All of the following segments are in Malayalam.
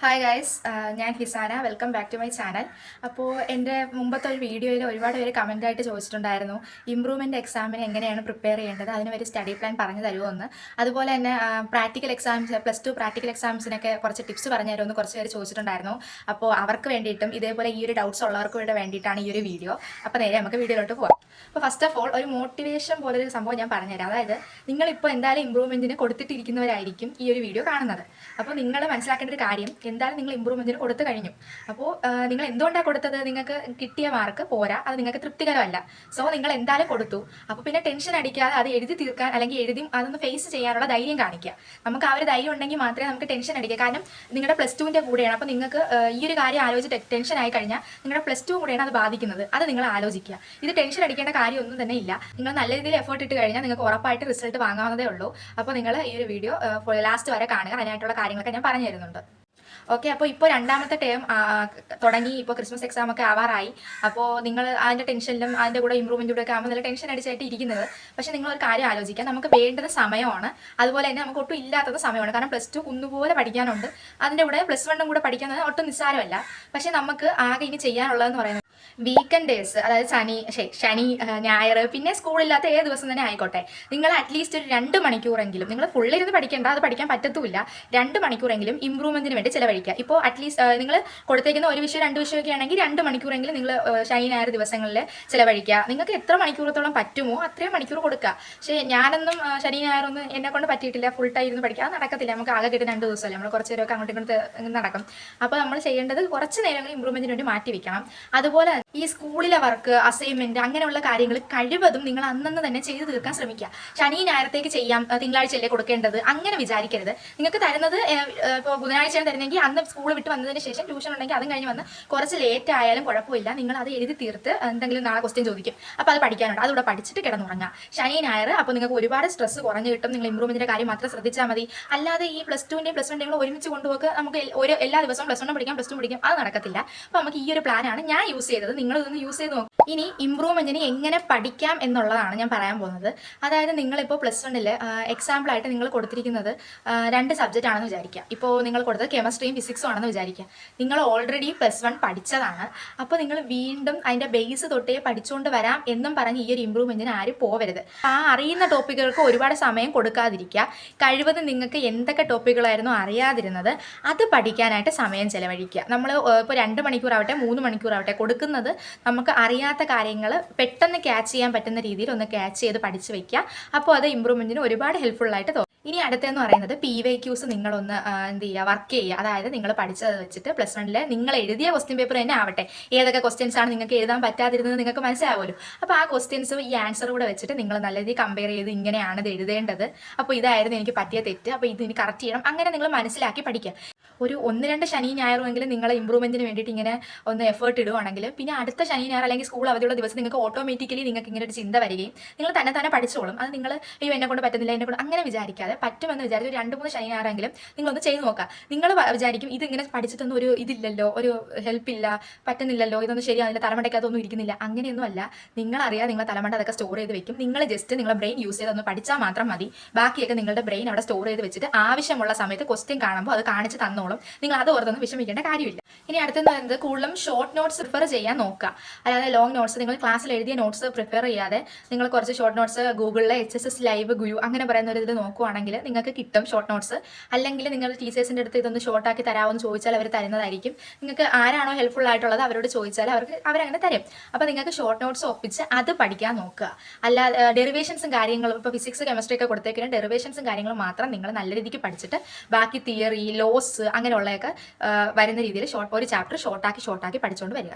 ഹായ് ഗൈസ്, ഞാൻ Hisana. Welcome back to my channel. അപ്പോൾ എൻ്റെ മുമ്പത്തെ ഒരു വീഡിയോയിൽ ഒരുപാട് പേര് കമൻ്റായിട്ട് ചോദിച്ചിട്ടുണ്ടായിരുന്നു ഇമ്പ്രൂവ്മെൻ്റ് എക്സാമിന് എങ്ങനെയാണ് പ്രിപ്പയർ ചെയ്യേണ്ടത്, അതിന് ഒരു സ്റ്റഡി പ്ലാൻ പറഞ്ഞു തരുമോ. അതുപോലെ തന്നെ പ്രാക്ടിക്കൽ എക്സാംസ്, +2 പ്രാക്ടിക്കൽ എക്സാംസിനൊക്കെ കുറച്ച് ടിപ്സ് പറഞ്ഞു തരുമെന്ന് കുറച്ച് പേര് ചോദിച്ചിട്ടുണ്ടായിരുന്നു. അപ്പോൾ അവർക്ക് വേണ്ടിയിട്ടും ഇതേപോലെ ഈ ഒരു ഡൗട്ട്സ് ഉള്ളവർക്ക് കൂടെ വേണ്ടിയിട്ടാണ് ഈ ഒരു വീഡിയോ. അപ്പോൾ നേരെ നമുക്ക് വീഡിയോയിലോട്ട് പോകാം. അപ്പോൾ ഫസ്റ്റ് ഓഫ് ഓൾ ഒരു മോട്ടിവേഷൻ പോലൊരു സംഭവം ഞാൻ പറഞ്ഞുതരാം. അതായത് നിങ്ങളിപ്പോൾ എന്തായാലും ഇമ്പ്രൂവ്മെൻറ്റിന് കൊടുത്തിട്ടിരിക്കുന്നവരായിരിക്കും ഈ ഒരു വീഡിയോ കാണുന്നത്. അപ്പോൾ നിങ്ങൾ മനസ്സിലാക്കേണ്ട ഒരു കാര്യം, എന്തായാലും നിങ്ങൾ ഇമ്പ്രൂവ്മെൻറ്റിന് കൊടുത്തു കഴിഞ്ഞു. അപ്പോൾ നിങ്ങൾ എന്തുകൊണ്ടാണ് കൊടുത്തത്? നിങ്ങൾക്ക് കിട്ടിയ മാർക്ക് പോരാ, അത് നിങ്ങൾക്ക് തൃപ്തികരമല്ല. സോ നിങ്ങൾ എന്തായാലും കൊടുത്തു. അപ്പോൾ പിന്നെ ടെൻഷൻ അടിക്കാതെ അത് എഴുതി തീർക്കാൻ, അല്ലെങ്കിൽ എഴുതി അതൊന്ന് ഫേസ് ചെയ്യാനുള്ള ധൈര്യം കാണിക്കുക. നമുക്ക് ആ ഒരു ധൈര്യം ഉണ്ടെങ്കിൽ മാത്രമേ നമുക്ക് ടെൻഷൻ അടിക്കുക. കാരണം നിങ്ങളുടെ +2ൻ്റെ കൂടെയാണ്. അപ്പോൾ നിങ്ങൾക്ക് ഈ ഒരു കാര്യം ആലോചിച്ച് ടെൻഷൻ ആയി കഴിഞ്ഞാൽ നിങ്ങളുടെ +2 കൂടെയാണ് അത് ബാധിക്കുന്നത്. അത് നിങ്ങൾ ആലോചിക്കുക. ഇത് ടെൻഷൻ അടിക്കേണ്ട കാര്യമൊന്നും തന്നെ ഇല്ല. നിങ്ങൾ നല്ല രീതിയിൽ എഫേർട്ട് ഇട്ട് കഴിഞ്ഞാൽ നിങ്ങൾക്ക് ഉറപ്പായിട്ട് റിസൾട്ട് വാങ്ങാവുന്നതേ ഉള്ളൂ. അപ്പോൾ നിങ്ങൾ ഈ ഒരു വീഡിയോ ലാസ്റ്റ് വരെ കാണുക. അതിനായിട്ടുള്ള കാര്യങ്ങളൊക്കെ ഞാൻ പറഞ്ഞു തരുന്നുണ്ട്. ഓക്കെ, അപ്പോൾ ഇപ്പോൾ രണ്ടാമത്തെ ടേം തുടങ്ങി. ഇപ്പോൾ ക്രിസ്മസ് എക്സാം ഒക്കെ ആവാറായി. അപ്പോൾ നിങ്ങൾ അതിൻ്റെ ടെൻഷനിലും അതിൻ്റെ കൂടെ ഇമ്പ്രൂവ്മെൻറ്റിലൂടെ ഒക്കെ ആകുമ്പോൾ നല്ല ടെൻഷൻ അടിച്ചായിട്ട് ഇരിക്കുന്നത്. പക്ഷേ നിങ്ങളൊരു കാര്യം ആലോചിക്കാം, നമുക്ക് വേണ്ടത് സമയമാണ്. അതുപോലെ തന്നെ നമുക്ക് ഒട്ടും ഇല്ലാത്തത് സമയമാണ്. കാരണം +2 കുന്നുപോലെ പഠിക്കാനുണ്ട്. അതിൻ്റെ കൂടെ +1 കൂടെ പഠിക്കുന്നത് ഒട്ടും നിസ്സാരമല്ല. പക്ഷേ നമുക്ക് ആകെ ഇനി ചെയ്യാനുള്ളതെന്ന് പറയുന്നത് വീക്കെൻഡ് ഡേയ്സ്, അതായത് ശനി ഞായർ, പിന്നെ സ്കൂളില്ലാത്ത ഏത് ദിവസം തന്നെ ആയിക്കോട്ടെ, നിങ്ങൾ അറ്റ്ലീസ്റ്റ് ഒരു 2 മണിക്കൂറെങ്കിലും, നിങ്ങൾ ഫുള്ളിരുന്ന് പഠിക്കേണ്ട, അത് പഠിക്കാൻ പറ്റത്തുമില്ല. 2 മണിക്കൂറെങ്കിലും ഇമ്പ്രൂവ്മെന്റിന് വേണ്ടി ചിലവഴിക്കുക. ഇപ്പോൾ അറ്റ്ലീസ്റ്റ് നിങ്ങൾ കൊടുത്തേക്കുന്ന ഒരു വിഷയം 2 വിഷയമൊക്കെ ആണെങ്കിൽ 2 മണിക്കൂറെങ്കിലും നിങ്ങൾ ശനി ഞായർ ദിവസങ്ങളിൽ ചിലവഴിക്കുക. നിങ്ങൾക്ക് എത്ര മണിക്കൂറത്തോളം പറ്റുമോ അത്രയും മണിക്കൂർ കൊടുക്കുക. പക്ഷേ ഞാനൊന്നും ശനി ഞായറൊന്നും എന്നെ കൊണ്ട് പറ്റിയിട്ടില്ല ഫുൾ ടൈം ഇരുന്ന് പഠിക്കുക. അത് നടക്കത്തില്ല. നമുക്ക് ആകെ കിട്ടുന്ന 2 ദിവസമല്ലേ, നമ്മൾ കുറച്ച് നേരമൊക്കെ അങ്ങോട്ടും ഇങ്ങോട്ട് നടക്കും. അപ്പോൾ നമ്മൾ ചെയ്യേണ്ടത് കുറച്ച് നേരങ്ങൾ ഇമ്പ്രൂവ്മെന്റിന് വേണ്ടി മാറ്റി വെക്കണം. അതുപോലെ ഈ സ്കൂളിലെ വർക്ക്, അസൈൻമെന്റ്, അങ്ങനെയുള്ള കാര്യങ്ങൾ കഴിവതും നിങ്ങൾ അന്നന്ന് തന്നെ ചെയ്തു തീർക്കാൻ ശ്രമിക്കുക. ശനി ഞായറത്തേക്ക് ചെയ്യാം, തിങ്കളാഴ്ചയല്ലേ കൊടുക്കേണ്ടത്, അങ്ങനെ വിചാരിക്കരുത്. നിങ്ങൾക്ക് തരുന്നത് ഇപ്പോൾ ബുധനാഴ്ചയാണ് തരുന്നെങ്കിൽ അന്ന് സ്കൂൾ വിട്ട് വന്നതിന് ശേഷം ട്യൂഷൻ ഉണ്ടെങ്കിൽ അതും കഴിഞ്ഞ് വന്ന് കുറച്ച് ലേറ്റ് ആയാലും കുഴപ്പമില്ല. നിങ്ങൾ അത് എഴുതി തീർത്ത് എന്തെങ്കിലും നാളെ ക്വസ്റ്റ്യൻ ചോദിക്കും, അപ്പോൾ അത് പഠിക്കാനുണ്ട്, അതുകൂടെ പഠിച്ചിട്ട് കിടന്നുറങ്ങാം. ശനി ഞായർ അപ്പോൾ നിങ്ങൾക്ക് ഒരുപാട് സ്ട്രെസ് കുറഞ്ഞു കിട്ടും. നിങ്ങൾ ഇമ്പ്രൂവ്മെന്റിന്റെ കാര്യം മാത്രം ശ്രദ്ധിച്ചാൽ മതി. അല്ലാതെ ഈ +2ൻ്റെയും +1ൻ്റെയും ഒരുമിച്ച് കൊണ്ടുപോക്ക് നമുക്ക് എല്ലാ ദിവസവും +1 പഠിക്കാം +2 പഠിക്കാം, അത് നടക്കത്തില്ല. അപ്പോൾ നമുക്ക് ഈ ഒരു പ്ലാനാണ് ഞാൻ യൂസ് ചെയ്തത്. നിങ്ങൾ ഇതൊന്ന് യൂസ് ചെയ്ത് നോക്കും. ഇനി ഇമ്പ്രൂവ്മെന്റിന് എങ്ങനെ പഠിക്കാം എന്നുള്ളതാണ് ഞാൻ പറയാൻ പോകുന്നത്. അതായത് നിങ്ങളിപ്പോൾ +1 എക്സാമ്പിളായിട്ട് നിങ്ങൾ കൊടുത്തിരിക്കുന്നത് 2 സബ്ജക്റ്റ് ആണെന്ന് വിചാരിക്കുക. ഇപ്പോൾ നിങ്ങൾ കൊടുത്തത് കെമിസ്ട്രിയും ഫിസിക്സും ആണെന്ന് വിചാരിക്കുക. നിങ്ങൾ ഓൾറെഡി +1 പഠിച്ചതാണ്. അപ്പോൾ നിങ്ങൾ വീണ്ടും അതിൻ്റെ ബേസ് തൊട്ടേ പഠിച്ചുകൊണ്ട് വരാം എന്നും പറഞ്ഞ് ഈ ഒരു ഇമ്പ്രൂവ്മെന്റിന് ആരും പോവരുത്. ആ അറിയുന്ന ടോപ്പിക്കുകൾക്ക് ഒരുപാട് സമയം കൊടുക്കാതിരിക്കുക. കഴിവതും നിങ്ങൾക്ക് എന്തൊക്കെ ടോപ്പിക്കുകളായിരുന്നു അറിയാതിരുന്നത് അത് പഠിക്കാനായിട്ട് സമയം ചെലവഴിക്കുക. നമ്മൾ ഇപ്പോൾ 2 മണിക്കൂറാവട്ടെ 3 മണിക്കൂറാവട്ടെ കൊടുക്കുന്നത് നമുക്ക് അറിയാത്ത കാര്യങ്ങൾ പെട്ടെന്ന് ക്യാച്ച് ചെയ്യാൻ പറ്റുന്ന രീതിയിൽ ഒന്ന് ക്യാച്ച് ചെയ്ത് പഠിച്ചു വെക്കുക. അപ്പോൾ അത് ഇമ്പ്രൂവ്മെന്റിന് ഒരുപാട് ഹെൽപ്ഫുൾ ആയിട്ട് തോന്നും. ഇനി അടുത്തെന്ന് പറയുന്നത് PYQs നിങ്ങളൊന്ന് എന്ത് ചെയ്യുക, വർക്ക് ചെയ്യുക. അതായത് നിങ്ങൾ പഠിച്ചത് വെച്ചിട്ട് +1 നിങ്ങൾ എഴുതിയ ക്വസ്റ്റ്യൻ പേപ്പർ തന്നെ ആവട്ടെ, ഏതൊക്കെ ക്വസ്റ്റ്യൻസ് ആണ് നിങ്ങൾക്ക് എഴുതാൻ പറ്റാതിരുന്നത് നിങ്ങൾക്ക് മനസ്സിലാവുമല്ലോ. അപ്പോൾ ആ ക്വസ്റ്റ്യൻസും ഈ ആൻസർ കൂടെ വെച്ചിട്ട് നിങ്ങൾ നല്ല രീതിയിൽ കമ്പയർ ചെയ്ത് ഇങ്ങനെയാണ് ഇത് എഴുതേണ്ടത്, അപ്പോൾ ഇതായിരുന്നു എനിക്ക് പറ്റിയ തെറ്റ്, അപ്പോൾ ഇത് ഇനി കറക്റ്റ് ചെയ്യണം, അങ്ങനെ നിങ്ങൾ മനസ്സിലാക്കി പഠിക്കുക. ഒരു 1-2 ശനി ഞായറുമെങ്കിലും നിങ്ങൾ ഇമ്പ്രൂവ്മെന്റിന് വേണ്ടിയിട്ട് ഇങ്ങനെ ഒന്ന് എഫേർട്ട് ഇടുവാണെങ്കിൽ പിന്നെ അടുത്ത ശനി ഞായർ അല്ലെങ്കിൽ സ്കൂൾ അവധിയുള്ള ദിവസം നിങ്ങൾക്ക് ഓട്ടോമാറ്റിക്കലി നിങ്ങൾക്ക് ഇങ്ങനെ ഒരു ചിന്ത വരികയും നിങ്ങൾ തന്നെ പഠിച്ചോളും. അത് നിങ്ങൾ എന്നെ കൊണ്ട് പറ്റുന്നില്ല, എന്നെ കൊണ്ട് അങ്ങനെ വിചാരിക്കാതെ പറ്റുമെന്ന് വിചാരിച്ച് 2-3 ശനി ഞായറെങ്കിലും നിങ്ങളൊന്ന് ചെയ്ത് നോക്കുക. നിങ്ങൾ വിചാരിക്കും ഇത് ഇങ്ങനെ പഠിച്ചിട്ടൊന്നും ഒരു ഇതില്ലല്ലോ, ഒരു ഹെൽപ്പില്ല, പറ്റുന്നില്ലല്ലോ, ഇതൊന്നും ശരിയാവില്ല, തലമണ്ടയ്ക്കകത്തൊന്നും ഇരിക്കുന്നില്ല. അങ്ങനെയൊന്നും അല്ല. നിങ്ങളറിയാം നിങ്ങളെ തലമണ്ട അതൊക്കെ സ്റ്റോർ ചെയ്ത് വെക്കും. നിങ്ങൾ ജസ്റ്റ് നിങ്ങളെ ബ്രെയിൻ യൂസ് ചെയ്ത് ഒന്ന് പഠിച്ചാൽ മാത്രം മതി. ബാക്കിയൊക്കെ നിങ്ങളുടെ ബ്രെയിൻ അവിടെ സ്റ്റോർ ചെയ്ത് വെച്ചിട്ട് ആവശ്യമുള്ള സമയത്ത് ക്വസ്റ്റ്യൻ കാണുമ്പോൾ അത് കാണിച്ച് തന്നോളും. നിങ്ങൾ അത് ഓർത്തൊന്നും വിഷമിക്കേണ്ട കാര്യമില്ല. ഇനി അടുത്തെന്ന് പറയുന്നത് കൂടുതലും ഷോർട്ട് നോട്ട്സ് പ്രിഫർ ചെയ്യാൻ നോക്കുക. അതായത് ലോങ് നോട്ട്സ് നിങ്ങൾ ക്ലാസ്സിൽ എഴുതിയ നോട്ട്സ് പ്രിഫർ ചെയ്യാതെ നിങ്ങൾ കുറച്ച് ഷോർട്ട് നോട്ട്സ് ഗൂഗിളിലെ HSS ലൈവ് ഗുരു അങ്ങനെ പറയുന്ന ഒരു ഇതിൽ നോക്കുവാണെങ്കിൽ നിങ്ങൾക്ക് കിട്ടും ഷോർട്ട് നോട്ട്സ്. അല്ലെങ്കിൽ നിങ്ങൾ ടീച്ചേഴ്സിൻ്റെ അടുത്ത് ഇതൊന്ന് ഷോർട്ടാക്കി തരാമെന്ന് ചോദിച്ചാൽ അവർ തരുന്നതായിരിക്കും. നിങ്ങൾക്ക് ആരാണോ ഹെൽപ്ഫുൾ ആയിട്ടുള്ളത് അവരോട് ചോദിച്ചാൽ അവരങ്ങനെ തരും. അപ്പോൾ നിങ്ങൾക്ക് ഷോർട്ട് നോട്ട്സ് ഒപ്പിച്ച് അത് പഠിക്കാൻ നോക്കുക. അല്ലാതെ ഡെറിവേഷൻസും കാര്യങ്ങളും ഇപ്പോൾ ഫിസിക്സ് കെമിസ്ട്രി ഒക്കെ കൊടുത്തേക്കുന്ന ഡെറിവേഷൻസും കാര്യങ്ങളും മാത്രം നിങ്ങൾ നല്ല രീതിക്ക് പഠിച്ചിട്ട് ബാക്കി തിയറി, ലോസ് അങ്ങനെയുള്ളതൊക്കെ വരുന്ന രീതിയിൽ ഒരു ചാപ്റ്റർ ഷോർട്ടാക്കി പഠിച്ചുകൊണ്ട് വരിക.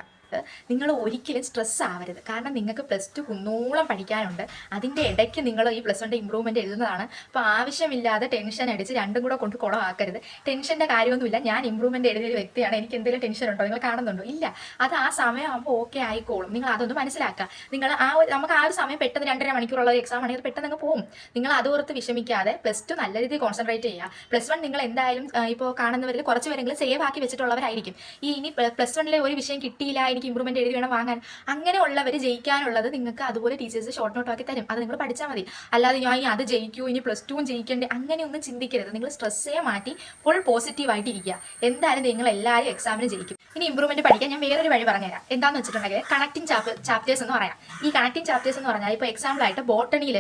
നിങ്ങൾ ഒരിക്കലും സ്ട്രെസ് ആവരുത്. കാരണം നിങ്ങൾക്ക് +2 കുന്നോളം പഠിക്കാനുണ്ട്. അതിൻ്റെ ഇടയ്ക്ക് നിങ്ങൾ ഈ +1 ഇമ്പ്രൂവ്മെൻറ്റ് എഴുതുന്നതാണ്. അപ്പോൾ ആവശ്യമില്ലാതെ ടെൻഷൻ അടിച്ച് രണ്ടും കൂടെ കൊണ്ട് കുളമാക്കരുത്. ടെൻഷൻ്റെ കാര്യമൊന്നുമില്ല. ഞാൻ ഇമ്പ്രൂവ്മെൻറ്റ് എഴുതിയൊരു വ്യക്തിയാണ്, എനിക്ക് എന്തെങ്കിലും ടെൻഷൻ ഉണ്ടോ, നിങ്ങൾ കാണുന്നുണ്ടോ? ഇല്ല. അത് ആ സമയമാകുമ്പോൾ ഓക്കെ ആയിക്കോളും. നിങ്ങൾ അതൊന്ന് മനസ്സിലാക്കുക. നിങ്ങൾ നമുക്ക് ആ ഒരു സമയം പെട്ടെന്ന് 2.5 മണിക്കൂറുള്ള ഒരു എക്സാം ആണെങ്കിൽ പെട്ടെന്ന് അങ്ങ് പോകും. നിങ്ങൾ അതോർത്ത് വിഷമിക്കാതെ +2 നല്ല രീതിയിൽ കോൺസെൻട്രേറ്റ് ചെയ്യുക. +1 നിങ്ങൾ എന്തായാലും ഇപ്പോൾ കാണുന്നവരിൽ കുറച്ച് പേരെങ്കിലും സേവ് ആക്കി വെച്ചിട്ടുള്ളവരായിരിക്കും. ഇനി +1 ഒരു വിഷയം കിട്ടിയില്ല, എനിക്ക് ഇമ്പ്രൂവ്മെന്റ് എഴുതി വേണം വാങ്ങാൻ. അങ്ങനെയുള്ളവർ ജയിക്കാനുള്ളത് നിങ്ങൾക്ക് അതുപോലെ ടീച്ചേഴ്സ് ഷോർട്ട് നോട്ട് ആക്കി തരും. അത് നിങ്ങൾ പഠിച്ചാൽ മതി. അല്ലാതെ ഞാൻ അത് ജയിക്കൂ, ഇനി +2 ജയിക്കേണ്ടേ, അങ്ങനെയൊന്നും ചിന്തിക്കരുത്. നിങ്ങൾ സ്ട്രെസ്സേ മാറ്റി ഫുൾ പോസിറ്റീവായിട്ട് ഇരിക്കുക. എന്തായാലും നിങ്ങൾ എല്ലാവരും എക്സാമിന് ജയിക്കും. ഇനി ഇമ്പ്രൂവ്മെന്റ് പഠിക്കാൻ ഞാൻ വേറൊരു വഴി പറഞ്ഞുതരാം. എന്താണെന്ന് വെച്ചിട്ടുണ്ടെങ്കിൽ കണക്റ്റിംഗ് ചാപ്റ്റേഴ്സ് എന്ന് പറയാം. ഈ കണക്റ്റിംഗ് ചാപ്റ്റേഴ്സ് എന്ന് പറഞ്ഞാൽ ഇപ്പോൾ എക്സാമ്പിളായിട്ട് ബോട്ടണിയിൽ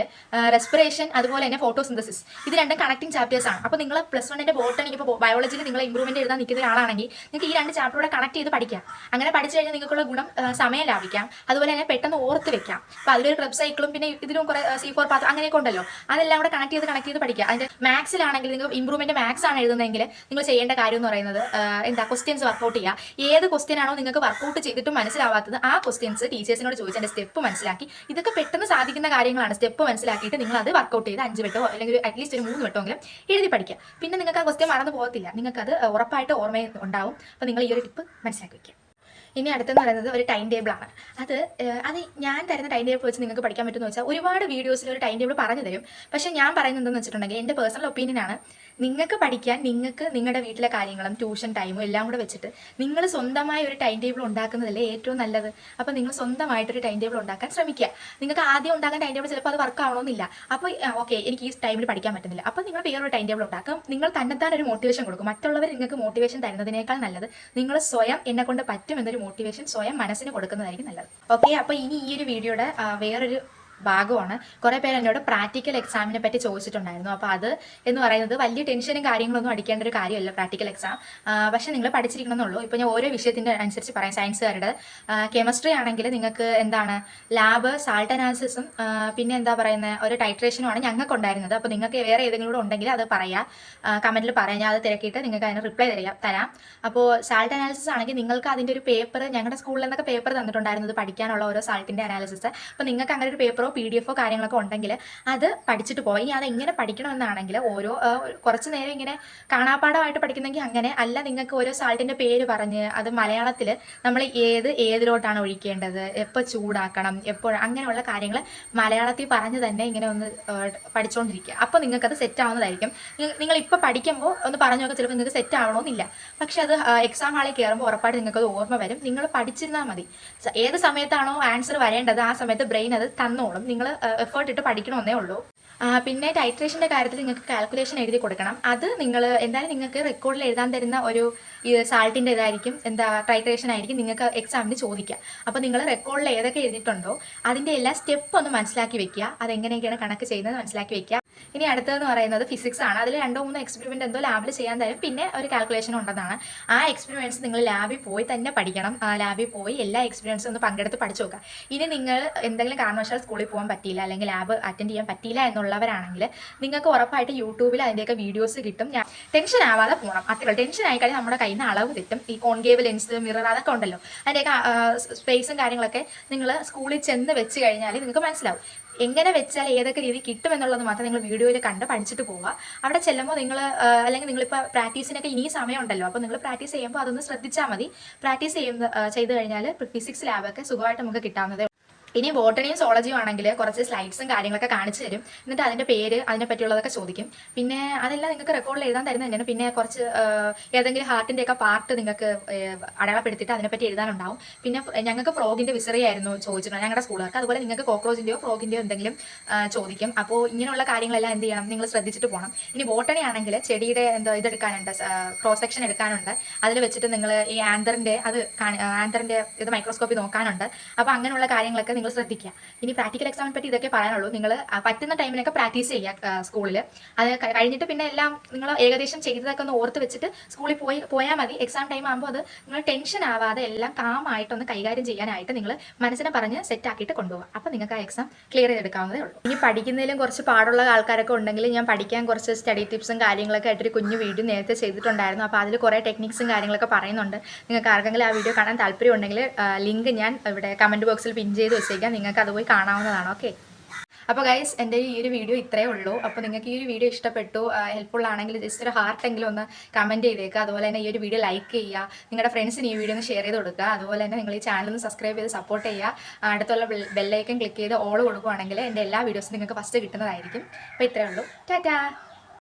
റെസ്പിറേഷൻ അതുപോലെ തന്നെ ഫോട്ടോസിന്തസിസ് ഇത് രണ്ടും കണക്റ്റിംഗ് ചാപ്റ്റേഴ്സ് ആണ്. അപ്പോൾ നിങ്ങൾ +1 ബോട്ടണി ഇപ്പോൾ ബയോളജിയിൽ നിങ്ങൾ ഇമ്പ്രൂവ്മെന്റ് എഴുതാൻ നിൽക്കുന്ന ഒരാളാണെങ്കിൽ നിങ്ങൾക്ക് ഈ 2 ചാപ്റ്ററൂടെ കണക്ട് ചെയ്ത് പഠിക്കാം. അങ്ങനെ പഠിച്ചു കഴിഞ്ഞാൽ നിങ്ങൾക്കുള്ള ഗുണം സമയം ലാഭിക്കാം, അതുപോലെ തന്നെ പെട്ടെന്ന് ഓർത്ത് വെക്കാം. അപ്പോൾ അതിലൊരു ക്ലബ് സൈക്കിളും പിന്നെ ഇതിലും കുറേ C4 പാത്രം അങ്ങനെയൊക്കെ ഉണ്ടല്ലോ, അതെല്ലാം കൂടെ കണക്ട് ചെയ്ത് പഠിക്കുക. അതിൻ്റെ മാത്സിലാണെങ്കിൽ നിങ്ങൾ ഇമ്പ്രൂവ്മെന്റ് മാത്സ് ആണ് എഴുതുന്നതെങ്കിൽ നിങ്ങൾ ചെയ്യേണ്ട കാര്യം എന്ന് പറയുന്നത് ക്വസ്റ്റ്യൻസ് വർക്കൗട്ട് ചെയ്യുക. ഏത് ക്വസ്റ്റ്യൻ ആണോ നിങ്ങൾക്ക് വർക്കൗട്ട് ചെയ്തിട്ടും മനസ്സിലാവാത്തത് ആ ക്വസ്റ്റ്യൻസ് ടീച്ചേഴ്സിനോട് ചോദിച്ച് അതിന്റെ സ്റ്റെപ്പ് മനസ്സിലാക്കി, ഇതൊക്കെ പെട്ടെന്ന് സാധിക്കുന്ന കാര്യങ്ങളാണ്. സ്റ്റെപ്പ് മനസ്സിലാക്കിയിട്ട് നിങ്ങൾ അത് വർക്കൗട്ട് ചെയ്ത് 5 വട്ടോ അല്ലെങ്കിൽ അറ്റ്ലീസ്റ്റ് ഒരു 3 വട്ടമെങ്കിലും എഴുതി പഠിക്കുക. പിന്നെ നിങ്ങൾക്ക് ആ ക്വസ്റ്റ്യൻ മറന്നു പോകത്തില്ല, നിങ്ങൾക്കത് ഉറപ്പായിട്ട് ഓർമ്മ ഉണ്ടാവും. അപ്പോൾ നിങ്ങൾ ഈ ഒരു ടിപ്പ് മനസ്സിലാക്കി വയ്ക്കുക. ഇനി അടുത്തെന്ന് പറയുന്നത് ഒരു ടൈം ടേബിളാണ്. അത് ഞാൻ തരുന്ന ടൈം ടേബിൾ വെച്ച് നിങ്ങൾക്ക് പഠിക്കാൻ പറ്റുമെന്ന് വെച്ചാൽ ഒരുപാട് വീഡിയോസിൽ ഒരു ടൈം ടേബിൾ പറഞ്ഞു തരും. പക്ഷേ ഞാൻ പറയുന്നത് എന്താണെന്ന് വെച്ചിട്ടുണ്ടെങ്കിൽ എൻ്റെ പേഴ്സണൽ ഒപ്പീനിയനാണ്. നിങ്ങൾക്ക് പഠിക്കാൻ നിങ്ങൾക്ക് നിങ്ങളുടെ വീട്ടിലെ കാര്യങ്ങളും ട്യൂഷൻ ടൈമും എല്ലാം കൂടെ വെച്ചിട്ട് നിങ്ങൾ സ്വന്തമായി ഒരു ടൈം ടേബിൾ ഉണ്ടാക്കുന്നതല്ലേ ഏറ്റവും നല്ലത്. അപ്പോൾ നിങ്ങൾ സ്വന്തമായിട്ടൊരു ടൈം ടേബിൾ ഉണ്ടാക്കാൻ ശ്രമിക്കുക. നിങ്ങൾക്ക് ആദ്യം ഉണ്ടാക്കാൻ ടൈം ടേബിൾ ചിലപ്പോൾ അത് വർക്ക് ആവണമെന്നില്ല. അപ്പോൾ ഓക്കെ എനിക്ക് ഈ ടൈമിൽ പഠിക്കാൻ പറ്റുന്നില്ല, അപ്പോൾ നിങ്ങൾ വേറൊരു ടൈം ടേബിൾ ഉണ്ടാക്കും. നിങ്ങൾ തന്നെത്താൻ ഒരു മോട്ടിവേഷൻ കൊടുക്കും. മറ്റുള്ളവർ നിങ്ങൾക്ക് മോട്ടിവേഷൻ തരുന്നതിനേക്കാൾ നല്ലത് നിങ്ങൾ സ്വയം എന്നെ കൊണ്ട് പറ്റും എന്നൊരു മോട്ടിവേഷൻ സ്വയം മനസ്സിന് കൊടുക്കുന്നതായിരിക്കും നല്ലത്. ഓക്കെ, അപ്പോൾ ഇനി ഈ ഒരു വീഡിയോയുടെ വേറൊരു ഭാഗമാണ്. കുറേ പേര് എന്നോട് പ്രാക്ടിക്കൽ എക്സാമിനെ പറ്റി ചോദിച്ചിട്ടുണ്ടായിരുന്നു. അപ്പോൾ അത് എന്ന് പറയുന്നത് വലിയ ടെൻഷനും കാര്യങ്ങളൊന്നും അടിക്കേണ്ട ഒരു കാര്യമല്ല പ്രാക്ടിക്കൽ എക്സാം. പക്ഷേ നിങ്ങൾ പഠിച്ചിരിക്കണമെന്നുള്ളൂ. ഇപ്പോൾ ഞാൻ ഓരോ വിഷയത്തിൻ്റെ അനുസരിച്ച് പറയാം. സയൻസുകാരുടെ കെമിസ്ട്രി ആണെങ്കിൽ നിങ്ങൾക്ക് എന്താണ് ലാബ്, സാൾട്ട് അനാലിസിസും പിന്നെ എന്താ പറയുന്നത് ഒരു ടൈട്രേഷനുമാണ് ഞങ്ങൾക്ക് ഉണ്ടായിരുന്നത്. അപ്പോൾ നിങ്ങൾക്ക് വേറെ ഏതെങ്കിലും കൂടെ ഉണ്ടെങ്കിൽ അത് പറയാം, കമൻറ്റിൽ പറയാം. ഞാൻ അത് തിരക്കിയിട്ട് നിങ്ങൾക്ക് അതിന് റിപ്ലൈ തരാം. അപ്പോൾ സാൾട്ട് അനാലിസിസ് ആണെങ്കിൽ നിങ്ങൾക്ക് അതിൻ്റെ ഒരു പേപ്പർ ഞങ്ങളുടെ സ്കൂളിൽ നിന്നൊക്കെ പേപ്പർ തന്നിട്ടുണ്ടായിരുന്നത് പഠിക്കാനുള്ള ഓരോ സാൾട്ടിൻ്റെ അനാലിസിസ്. അപ്പോൾ നിങ്ങൾക്ക് അങ്ങനെ ഒരു പേപ്പറോ PDF കാര്യങ്ങളൊക്കെ ഉണ്ടെങ്കിൽ അത് പഠിച്ചിട്ട് പോയി. ഇനി അത് എങ്ങനെ പഠിക്കണമെന്നാണെങ്കിൽ കുറച്ച് നേരം ഇങ്ങനെ കാണാപ്പാടമായിട്ട് പഠിക്കുന്നെങ്കിൽ അങ്ങനെ അല്ല, നിങ്ങൾക്ക് ഓരോ സാൾട്ടിൻ്റെ പേര് പറഞ്ഞ് അത് മലയാളത്തിൽ നമ്മൾ ഏതിലോട്ടാണ് ഒഴിക്കേണ്ടത്, എപ്പോൾ ചൂടാക്കണം, എപ്പോൾ അങ്ങനെയുള്ള കാര്യങ്ങൾ മലയാളത്തിൽ പറഞ്ഞ് തന്നെ ഇങ്ങനെ ഒന്ന് പഠിച്ചുകൊണ്ടിരിക്കുക. അപ്പോൾ നിങ്ങൾക്കത് സെറ്റ് ആവുന്നതായിരിക്കും. നിങ്ങൾ ഇപ്പോൾ പഠിക്കുമ്പോൾ ഒന്ന് പറഞ്ഞു നോക്കുക, ചിലപ്പോൾ നിങ്ങൾക്ക് സെറ്റ് ആവണമെന്നില്ല. പക്ഷെ അത് എക്സാം ഹാളിൽ കയറുമ്പോൾ ഉറപ്പായിട്ട് നിങ്ങൾക്കത് ഓർമ്മ വരും. നിങ്ങൾ പഠിച്ചിരുന്നാൽ മതി. ഏത് സമയത്താണോ ആൻസർ വരേണ്ടത് ആ സമയത്ത് ബ്രെയിൻ അത് തന്നോളും. നിങ്ങൾ എഫേർട്ട് ഇട്ട് പഠിക്കണമെന്നേ ഉള്ളൂ. പിന്നെ ടൈട്രേഷൻ്റെ കാര്യത്തിൽ നിങ്ങൾക്ക് കാൽക്കുലേഷൻ എഴുതി കൊടുക്കണം. അത് നിങ്ങൾ എന്തായാലും നിങ്ങൾക്ക് റെക്കോർഡിൽ എഴുതാൻ തരുന്ന ഒരു സാൾട്ടിൻ്റെ ഇതായിരിക്കും ടൈട്രേഷൻ ആയിരിക്കും നിങ്ങൾക്ക് എക്സാമിന് ചോദിക്കുക. അപ്പോൾ നിങ്ങൾ റെക്കോർഡിൽ ഏതൊക്കെ എഴുതിയിട്ടുണ്ടോ അതിൻ്റെ എല്ലാ സ്റ്റെപ്പ് ഒന്ന് മനസ്സിലാക്കി വെക്കുക. അതെങ്ങനെയൊക്കെയാണ് കണക്ക് ചെയ്യുന്നത് മനസ്സിലാക്കി വെക്കുക. ഇനി അടുത്തതെന്ന് പറയുന്നത് ഫിസിക്സ് ആണ്. അതിൽ 2-3 എക്സ്പെരിമെൻറ്റ് എന്തോ ലാബിൽ ചെയ്യാൻ തരും, പിന്നെ ഒരു കാൽക്കുലേഷൻ ഉണ്ടെന്നാണ്. ആ എക്സ്പെരിമെൻറ്റ്സ് നിങ്ങൾ ലാബിൽ പോയി തന്നെ പഠിക്കണം. ലാബിൽ പോയി എല്ലാ എക്സ്പീരിയൻസും ഒന്ന് പങ്കെടുത്ത് പഠിച്ചു നോക്കുക. ഇനി നിങ്ങൾ എന്തെങ്കിലും കാരണവശാൽ സ്കൂളിൽ പോകാൻ പറ്റിയില്ല അല്ലെങ്കിൽ ലാബ് അറ്റൻഡ് ചെയ്യാൻ പറ്റിയില്ല എന്നുള്ളവരാണെങ്കിൽ നിങ്ങൾക്ക് ഉറപ്പായിട്ട് യൂട്യൂബിൽ അതിൻ്റെയൊക്കെ വീഡിയോസ് കിട്ടും. ടെൻഷൻ ആവാതെ പോകണം. അത്രയുള്ളൂ. ടെൻഷൻ ആയിക്കഴിഞ്ഞാൽ നമ്മുടെ കയ്യിൽ നിന്ന് അളവ് തെറ്റും. ഈ കോൺകേവ് ലെൻസ്, മിറർ അതൊക്കെ ഉണ്ടല്ലോ, അതിൻ്റെയൊക്കെ സ്പേസും കാര്യങ്ങളൊക്കെ നിങ്ങൾ സ്കൂളിൽ ചെന്ന് വെച്ച് കഴിഞ്ഞാൽ നിങ്ങൾക്ക് മനസ്സിലാവും. എങ്ങനെ വെച്ചാൽ ഏതൊക്കെ രീതി കിട്ടുമെന്നുള്ളത് മാത്രം നിങ്ങൾ വീഡിയോയിൽ കണ്ട് പഠിച്ചിട്ട് പോവുക. അവിടെ ചെല്ലുമ്പോൾ നിങ്ങൾ അല്ലെങ്കിൽ നിങ്ങളിപ്പോൾ പ്രാക്ടീസിനൊക്കെ ഇനി സമയം ഉണ്ടല്ലോ, അപ്പോൾ നിങ്ങൾ പ്രാക്ടീസ് ചെയ്യുമ്പോൾ അതൊന്ന് ശ്രദ്ധിച്ചാൽ മതി. പ്രാക്ടീസ് ചെയ്ത് കഴിഞ്ഞാൽ ഫിസിക്സ് ലാബൊക്കെ സുഖമായിട്ട് നമുക്ക് കിട്ടാവുന്നതേ. ഇനി ബോട്ടണിയും സോളജിയും ആണെങ്കിൽ കുറച്ച് സ്ലൈഡ്സും കാര്യങ്ങളൊക്കെ കാണിച്ചു തരും. എന്നിട്ട് അതിൻ്റെ പേര് അതിനെ പറ്റിയുള്ളതൊക്കെ ചോദിക്കും. പിന്നെ അതെല്ലാം നിങ്ങൾക്ക് റെക്കോർഡിൽ എഴുതാൻ തരുന്നത് തന്നെയാണ്. പിന്നെ കുറച്ച് ഏതെങ്കിലും ഹാർട്ടിൻ്റെയൊക്കെ പാർട്ട് നിങ്ങൾക്ക് അടയാളപ്പെടുത്തിയിട്ട് അതിനെപ്പറ്റി എഴുതാനുണ്ടാവും. പിന്നെ ഞങ്ങൾക്ക് ഫ്രോഗിൻ്റെ വിസറിയായിരുന്നു ചോദിച്ചിട്ടുണ്ട് ഞങ്ങളുടെ സ്കൂളുകാർക്ക്. അതുപോലെ നിങ്ങൾക്ക് കോക്രോച്ചിൻ്റെയോ ഫ്രോഗിൻ്റെയോ എന്തെങ്കിലും ചോദിക്കും. അപ്പോൾ ഇങ്ങനെയുള്ള കാര്യങ്ങളെല്ലാം എന്ത് ചെയ്യണം, നിങ്ങൾ ശ്രദ്ധിച്ചിട്ട് പോകണം. ഇനി ബോട്ടണി ആണെങ്കിൽ ചെടിയുടെ ഇതെടുക്കാനുണ്ട്, ക്രോസ് സെക്ഷൻ എടുക്കാനുണ്ട്. അതിൽ വെച്ചിട്ട് നിങ്ങൾ ഈ ആന്തറിൻ്റെ ഇത് മൈക്രോസ്കോപ്പിൽ നോക്കാനുണ്ട്. അപ്പോൾ അങ്ങനെയുള്ള കാര്യങ്ങളൊക്കെ നിങ്ങൾ ശ്രദ്ധിക്കുക. ഇനി പ്രാക്ടിക്കൽ എക്സാമിനെ പറ്റി ഇതൊക്കെ പറയാനുള്ളൂ. നിങ്ങൾ പറ്റുന്ന ടൈമിനൊക്കെ പ്രാക്ടീസ് ചെയ്യുക സ്കൂളിൽ. അത് കഴിഞ്ഞിട്ട് പിന്നെ എല്ലാം നിങ്ങൾ ഏകദേശം ചെയ്തതൊക്കെ ഒന്ന് ഓർത്ത് വെച്ചിട്ട് സ്കൂളിൽ പോയാൽ മതി. എക്സാം ടൈം ആകുമ്പോൾ അത് നിങ്ങൾ ടെൻഷൻ ആവാതെ എല്ലാം കാമായിട്ടൊന്ന് കൈകാര്യം ചെയ്യാനായിട്ട് നിങ്ങൾ മനസ്സിനെ പറഞ്ഞ് സെറ്റ് ആക്കിയിട്ട് കൊണ്ടുപോകുക. അപ്പോൾ നിങ്ങൾക്ക് ആ എക്സാം ക്ലിയർ ചെയ്തെടുക്കാവുന്നതേ ഉള്ളൂ. ഇനി പഠിക്കുന്നതിലും കുറച്ച് പാടുള്ള ആൾക്കാരൊക്കെ ഉണ്ടെങ്കിൽ ഞാൻ പഠിക്കാൻ കുറച്ച് സ്റ്റഡി ടിപ്സും കാര്യങ്ങളൊക്കെ ആയിട്ടൊരു കുഞ്ഞു വീഡിയോ നേരത്തെ ചെയ്തിട്ടുണ്ടായിരുന്നു. അപ്പോൾ അതിൽ കുറേ ടെക്നിക്സും കാര്യങ്ങളൊക്കെ പറയുന്നുണ്ട്. നിങ്ങൾക്ക് ആർക്കെങ്കിലും ആ വീഡിയോ കാണാൻ താല്പര്യം ഉണ്ടെങ്കിൽ ലിങ്ക് ഞാൻ ഇവിടെ കമൻറ്റ് ബോക്സിൽ പിൻ ചെയ്ത് വെച്ചേക്കാം. നിങ്ങൾക്ക് അത് പോയി കാണാവുന്നതാണ്. ഓക്കെ, അപ്പോൾ ഗൈസ് എൻ്റെ ഈ ഒരു വീഡിയോ ഇത്രയേ ഉള്ളൂ. അപ്പോൾ നിങ്ങൾക്ക് ഈ ഒരു വീഡിയോ ഇഷ്ടപ്പെട്ടു, ഹെൽപ്ഫുൾ ആണെങ്കിൽ ജസ്റ്റ് ഒരു ഹാർട്ടെങ്കിലും ഒന്ന് കമൻറ്റ് ചെയ്തേക്കുക. അതുപോലെ തന്നെ ഈ ഒരു വീഡിയോ ലൈക്ക് ചെയ്യുക, നിങ്ങളുടെ ഫ്രണ്ട്സിന് ഈ വീഡിയോ ഒന്ന് ഷെയർ ചെയ്ത് കൊടുക്കുക. അതുപോലെ തന്നെ നിങ്ങൾ ഈ ചാനൽ ഒന്ന് സബ്സ്ക്രൈബ് ചെയ്ത് സപ്പോർട്ട് ചെയ്യുക. അടുത്തുള്ള ബെല്ലൈക്കൺ ക്ലിക്ക് ചെയ്ത് ഓൾ കൊടുക്കുകയാണെങ്കിൽ എൻ്റെ എല്ലാ വീഡിയോസും നിങ്ങൾക്ക് ഫസ്റ്റ് കിട്ടുന്നതായിരിക്കും. അപ്പോൾ ഇത്രയേ ഉള്ളൂ. ടാറ്റാ.